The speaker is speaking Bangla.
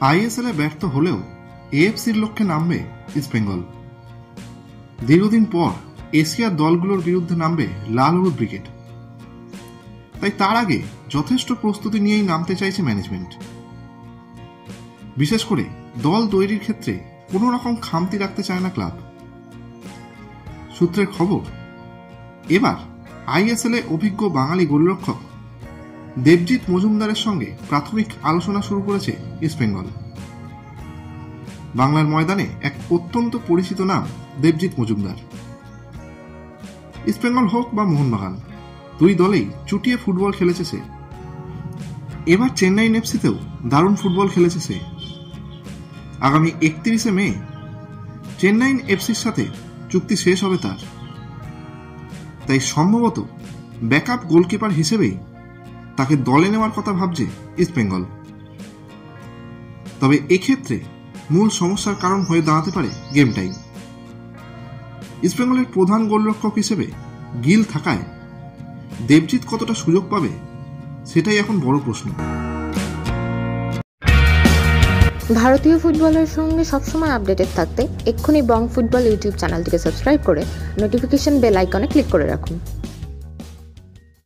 আইএসএল এ ব্যর্থ হলেও এএফসির লক্ষ্যে নামবে ইস্টবেঙ্গল। দীর্ঘদিন পর এশিয়ার দলগুলোর বিরুদ্ধে নামবে লাল হলুদ ব্রিগেড। তাই তার আগে যথেষ্ট প্রস্তুতি নিয়েই নামতে চাইছে ম্যানেজমেন্ট। বিশেষ করে দল তৈরির ক্ষেত্রে কোনো রকম খামতি রাখতে চায় না ক্লাব। সূত্রের খবর, এবার আইএসএল এ অভিজ্ঞ বাঙালি গোলরক্ষক দেবজিৎ মজুমদারের সঙ্গে প্রাথমিক আলোচনা শুরু করেছে ইস্টবেঙ্গল। বাংলার ময়দানে এক অত্যন্ত পরিচিত নাম দেবজিৎ মজুমদার। ইস্টবেঙ্গল হোক বা মোহনবাগান, দুই দলেই চুটিয়ে ফুটবল খেলেছে সে। এবার চেন্নাইন এফসিতেও দারুণ ফুটবল খেলেছে সে। আগামী 31শে মে চেন্নাইন এফসির সাথে চুক্তি শেষ হবে তার। তাই সম্ভবত ব্যাকআপ গোলকিপার হিসেবেই তাকে দলে নেওয়ার কথা ভাবছে ইস্টবেঙ্গল। তবে এক্ষেত্রে মূল সমস্যার কারণ হয়ে দাঁড়াতে পারে গেম টাইম। ইস্টবেঙ্গলের প্রধান গোলরক্ষক হিসেবে গিল থাকায় দেবজিৎ কতটা সুযোগ পাবে সেটাই এখন বড় প্রশ্ন। ভারতীয় ফুটবলের সঙ্গে সবসময় আপডেটেড থাকতে এক্ষুনি বং ফুটবল ইউটিউব চ্যানেলটিকে সাবস্ক্রাইব করে নোটিফিকেশন বেল আইকনে ক্লিক করে রাখুন।